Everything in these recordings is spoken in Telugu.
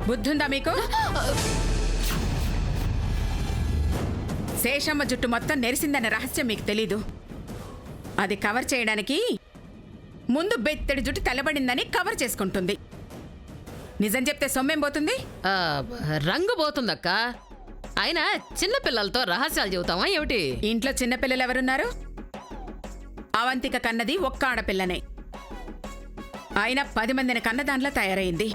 బుద్ధుందా మీకు? శేషమ్మ జుట్టు మొత్తం నెరిసిందన్న రహస్యం మీకు తెలీదు. అది కవర్ చేయడానికి ముందు బెత్తడి జుట్టు తెల్లబడిందని కవర్ చేసుకుంటుంది. నిజం చెప్తే సొమ్మేం పోతుంది? రంగు పోతుందక్క. అయినా చిన్నపిల్లలతో రహస్యాలు చెబుతావా ఏమిటి? ఇంట్లో చిన్నపిల్లలు ఎవరున్నారు? అవంతిక కన్నది ఒక్క ఆడపిల్లనే. అయినా 10 మందిని కన్నదాంట్లో తయారైంది.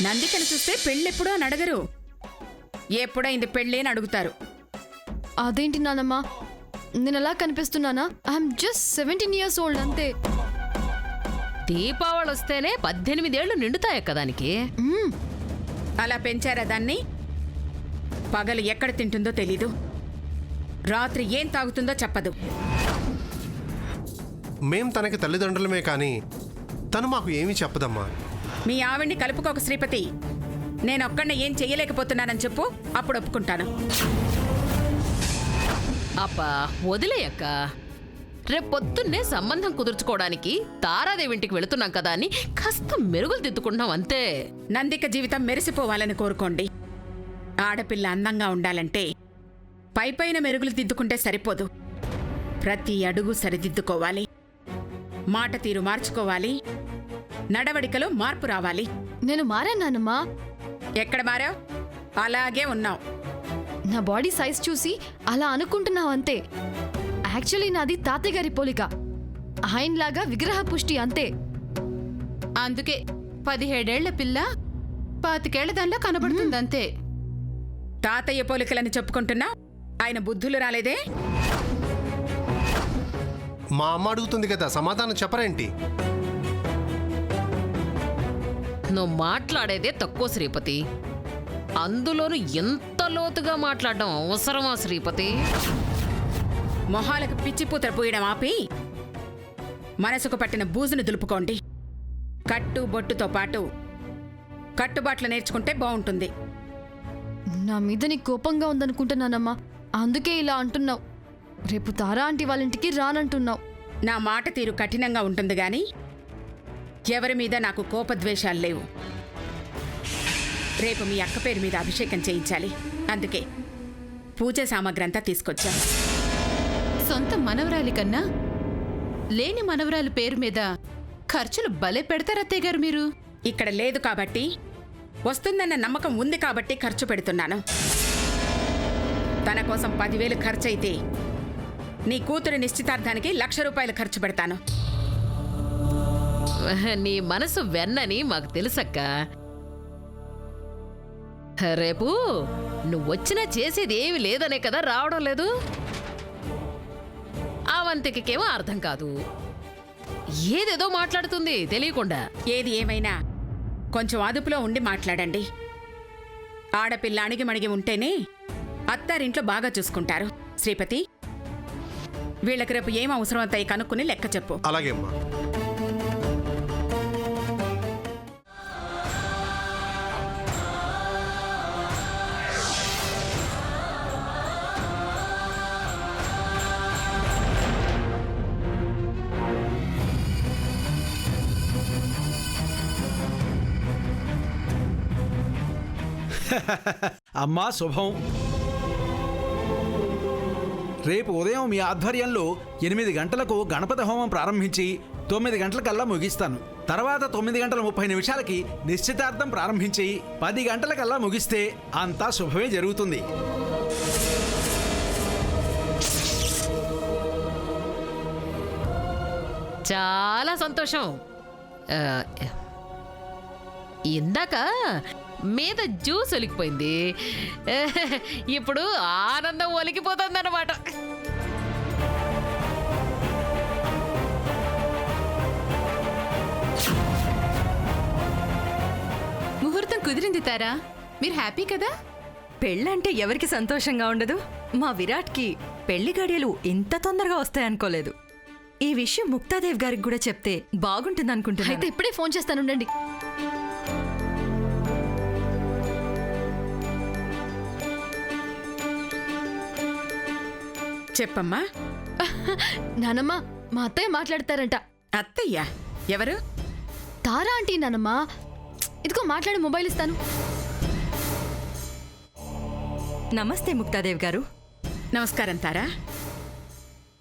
నందికని చూస్తే పెళ్ళెప్పుడూ అని అడగరు, ఎప్పుడైంది పెళ్ళి అని అడుగుతారు. అదేంటి నానమ్మా, నేను ఎలా కనిపిస్తున్నానా? ఐఎమ్ జస్ట్ 17 years old అంతే. దీపావళి వస్తేనే 18 ఏళ్ళు నిండుతాయక్క దానికి. అలా పెంచారా దాన్ని? పగలు ఎక్కడ తింటుందో తెలీదు, రాత్రి ఏం తాగుతుందో చెప్పదు. మేం తనకి తల్లిదండ్రులమే కానీ తను మాకు ఏమీ చెప్పదమ్మా. మీ ఆవిడ్ని కలుపుకోక శ్రీపతి. నేనొక్కడిని ఏం చెయ్యలేకపోతున్నానని చెప్పు, అప్పుడు ఒప్పుకుంటాను. అబ్బా వదిలేయక్క. రేపొద్దున్నే సంబంధం కుదుర్చుకోవడానికి తారాదేవింటికి వెళుతున్నాం కదా అని కాస్త మెరుగులు దిద్దుకుంటున్నాం అంతే. నందిక జీవితం మెరిసిపోవాలని కోరుకోండి. ఆడపిల్ల అందంగా ఉండాలంటే పైపైన మెరుగులు దిద్దుకుంటే సరిపోదు. ప్రతి అడుగు సరిదిద్దుకోవాలి, మాట తీరు మార్చుకోవాలి, నడవడికలో మార్పు రావాలి. నేను మారానమ్మా. ఎక్కడ మారావు? అలాగే ఉన్నావు. నా బాడీ సైజ్ చూసి అలా అనుకుంటున్నావు అంతే. యాక్చువల్లీ నాది తాతయ్య గారి పోలిక, ఆయనలాగా విగ్రహ పుష్టి అంతే. అందుకే 17 ఏళ్ల పిల్ల 25 ఏళ్ల దానిలో కనబడుతుందంతే. తాతయ్య పోలికలని చెప్పుకుంటున్నావు, ఆయన బుద్ధులు రాలేదే? మా అమ్మ అడుగుతుంది కదా, సమాధానం చెప్పరేంటి? నువ్వు మాట్లాడేదే తక్కువ శ్రీపతి, అందులోనూ ఎంత లోతుగా మాట్లాడడం అవసరమా శ్రీపతి? మొహాలకు పిచ్చిపూతర పోయడం ఆపి మనసుకు పట్టిన బూజును దులుపుకోండి. కట్టు బొట్టుతో పాటు కట్టుబాట్లు నేర్చుకుంటే బాగుంటుంది. నా మీద నీ కోపంగా ఉందనుకుంటున్నానమ్మా, అందుకే ఇలా అంటున్నావు. రేపు తారా ఆంటీ వాళ్ళ ఇంటికి రానంటున్నావు. నా మాట తీరు కఠినంగా ఉంటుంది గాని ఎవరి మీద నాకు కోపద్వేషాలు లేవు. రేపు మీ అక్క పేరు మీద అభిషేకం చేయించాలి, అందుకే పూజ సామాగ్రి అంతా తీసుకొచ్చాను. సొంత మనవరాలి కన్నా లేని మనవరాలి పేరు మీద ఖర్చులు భలే పెడతారత్తయ్య గారు మీరు. ఇక్కడ లేదు కాబట్టి, వస్తుందన్న నమ్మకం ఉంది కాబట్టి ఖర్చు పెడుతున్నాను. తన కోసం 10,000 ఖర్చు అయితే నీ కూతురి నిశ్చితార్థానికి 1,00,000 రూపాయలు ఖర్చు పెడతాను. నీ మనసు వెన్నని మాకు తెలుసక్క. రేపు నువ్వొచ్చినా చేసేది ఏమి లేదనే కదా రావడం లేదు. అవంతికేమో అర్థం కాదు, ఏదేదో మాట్లాడుతుంది తెలియకుండా. ఏది ఏమైనా కొంచెం అదుపులో ఉండి మాట్లాడండి. ఆడపిల్ల అణిగి మణిగి ఉంటేనే అత్తారింట్లో బాగా చూసుకుంటారు. శ్రీపతి, వీళ్ళకి రేపు ఏం అవసరం అవుతాయి కనుక్కుని లెక్క చెప్పు. అలాగే అమ్మా. అమ్మా శుభం. రేపు ఉదయం మీ ఆధ్వర్యంలో 8 గంటలకు గణపతి హోమం ప్రారంభించి 9 గంటలకల్లా ముగిస్తాను. తర్వాత 9:30 నిశ్చితార్థం ప్రారంభించి 10 గంటలకల్లా ముగిస్తే అంతా శుభమే జరుగుతుంది. చాలా సంతోషం. ఇందాక మీద జ్యూస్ ఒలికిపోయింది, ఇప్పుడు ఆనందం ఒలికిపోతుంది అన్నమాట. ముహూర్తం కుదిరింది తారా, మీరు హ్యాపీ కదా? పెళ్ళంటే ఎవరికి సంతోషంగా ఉండదు? మా విరాట్కి పెళ్లి గడియలు ఇంత తొందరగా వస్తాయనుకోలేదు. ఈ విషయం ముక్తాదేవి గారికి కూడా చెప్తే బాగుంటుంది అనుకుంటున్నా. అయితే ఇప్పుడే ఫోన్ చేస్తానుండండి. చెప్పమ్మా. నానమ్మ, మా అత్తయ్య మాట్లాడతారంట. అత్తయ్య ఎవరు? తారా ఆంటీ నానమ్మా. ఇదిగో మాట్లాడు, మొబైల్ ఇస్తాను. నమస్తే ముక్తాదేవి గారు. నమస్కారం తారా.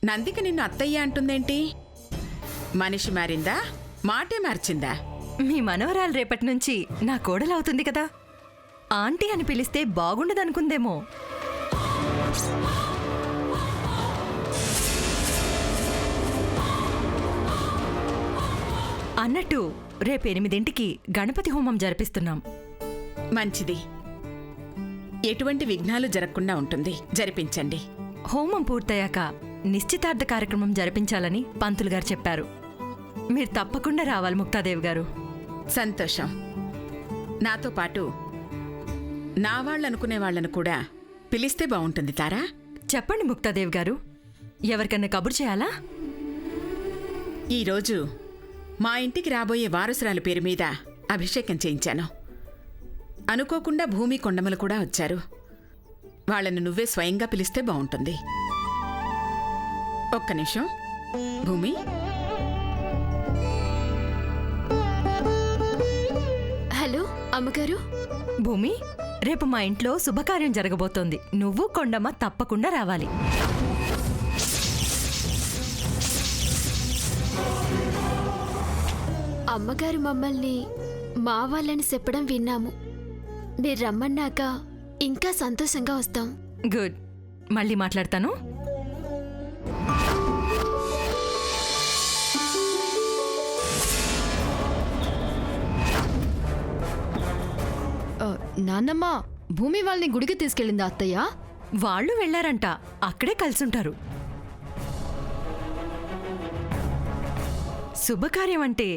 నందిక నిన్ను అత్తయ్య అంటుందేంటి? మనిషి మారిందా, మాటే మార్చిందా? మీ మనవరాలు రేపటి నుంచి నా కోడలవుతుంది కదా, ఆంటీ అని పిలిస్తే బాగుండదనుకుందేమో. అన్నట్టు రేపు 8ంటికి గణపతి హోమం జరిపిస్తున్నాం. మంచిది. ఎటువంటి విఘ్నాలు జరగకుండా ఉంటుంది, జరిపించండి. హోమం పూర్తయ్యాక నిశ్చితార్థ కార్యక్రమం జరిపించాలని పంతులు గారు చెప్పారు. మీరు తప్పకుండా రావాలి ముక్తాదేవి గారు. సంతోషం. నాతో పాటు నా వాళ్ళనుకునే వాళ్ళను కూడా పిలిస్తే బాగుంటుంది తారా. చెప్పండి ముక్తాదేవి గారు, ఎవరికన్నా కబురు చేయాలా? ఈరోజు మా ఇంటికి రాబోయే వారసురాలి పేరు మీద అభిషేకం చేయించాను. అనుకోకుండా భూమి కొండమలు కూడా వచ్చారు. వాళ్ళను నువ్వే స్వయంగా పిలిస్తే బాగుంటుంది. ఒక్క నిమిషం. భూమి, హలో అమ్మగారు. భూమి, రేపు మా ఇంట్లో శుభకార్యం జరగబోతోంది. నువ్వు కొండమ్మ తప్పకుండా రావాలి. అమ్మగారు మమ్మల్ని మా వాళ్ళని చెప్పడం విన్నాము. మీరు రమ్మన్నాక ఇంకా సంతోషంగా వస్తాం. గుడ్. మళ్ళీ మాట్లాడతాను. నాన్నమ్మ భూమి వాళ్ళని గుడికి తీసుకెళ్ళిందా అత్తయ్య? వాళ్ళు వెళ్లారంట, అక్కడే కలిసుంటారు. శుభకార్యం అంటే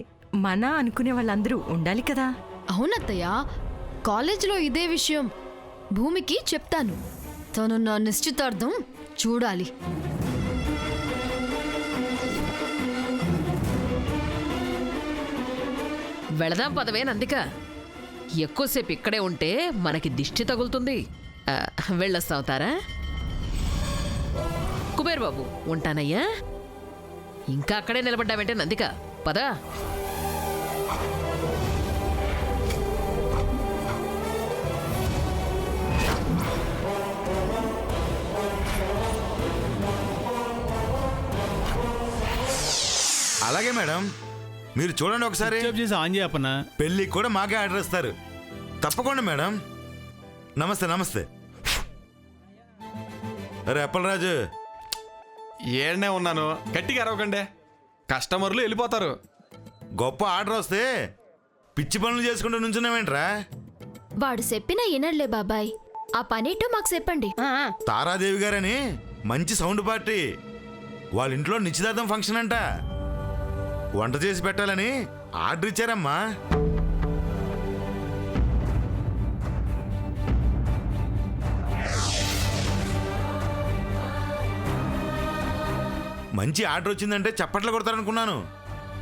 మన అనుకునే వాళ్ళందరూ ఉండాలి కదా. అవునత్తయ్య, కాలేజీలో ఇదే విషయం భూమికి చెప్తాను. తను నా నిశ్చితార్థం చూడాలి. వెళదాం పదవే నందిక. ఎక్కువసేపు ఇక్కడే ఉంటే మనకి దిష్టి తగులుతుంది. వెళ్ళొస్తావుతారా? కుబేర్ బాబు, ఉంటానయ్యా. ఇంకా అక్కడే నిలబడ్డావంటే నందిక, పదా. అలాగే మేడం, మీరు చూడండి ఒకసారి. పెళ్ళికి కూడా మాకే ఆర్డర్ ఇస్తారు. తప్పకుండా మేడం. నమస్తే నమస్తే. అరే అప్పలరాజు, ఏడనే ఉన్నాను, గట్టిగా అరవకండి, కస్టమర్లు వెళ్ళిపోతారు. గొప్ప ఆర్డర్ వస్తే పిచ్చి పనులు చేసుకుంటూ నుంచున్నావేంట్రా? వాడు చెప్పినా వినర్లే బాబాయ్. ఆ పనేటో మాకు చెప్పండి. తారాదేవి గారని మంచి సౌండ్ పార్టీ, వాళ్ళ ఇంట్లో నిశ్చితార్థం ఫంక్షన్ అంట. వంట చేసి పెట్టాలని ఆర్డర్ ఇచ్చారమ్మా. మంచి ఆర్డర్ వచ్చిందంటే చప్పట్లు కొడతారనుకున్నాను.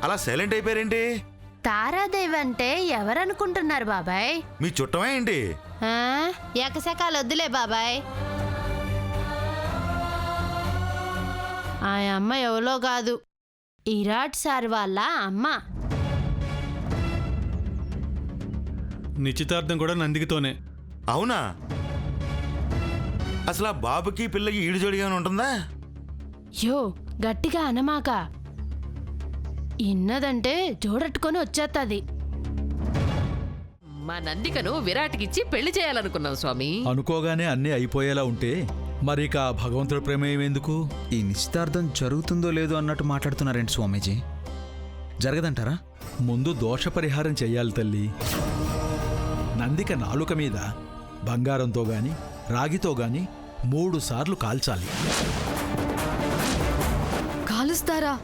అలా సైలెంట్ అయిపోయారేంటి? తారాదేవి అంటే ఎవరనుకుంటున్నారు బాబాయ్? మీ చుట్టమా ఏంటి? ఏకశకాలు వద్దులే బాబాయ్. ఆ అమ్మ ఎవరో కాదు, ఇరాట్ సార్ వాళ్ళ అమ్మ. నిశ్చితార్థం కూడా నందికితోనే. అవునా? అసలు ఆ బాబుకి పిల్లకి ఈడు జోడిగా ఉంటుందా? యో గట్టిగా అనమాక, ఇన్నదంటే జోడట్టుకొని వచ్చేస్తుంది. మా నందికను విరాట్కిచ్చి పెళ్లి చేయాలనుకున్నాం స్వామి. అనుకోగానే అన్నీ అయిపోయేలా ఉంటే మరి ఇక భగవంతుడి ప్రమేయం ఎందుకు? ఈ నిశ్చితార్థం జరుగుతుందో లేదో అన్నట్టు మాట్లాడుతున్నారేంటి స్వామీజీ? జరగదంటారా? ముందు దోష పరిహారం చెయ్యాలి తల్లి. నందిక నాలుక మీద బంగారంతో గాని రాగితో గాని 3 సార్లు కాల్చాలి. కాలుస్తారా?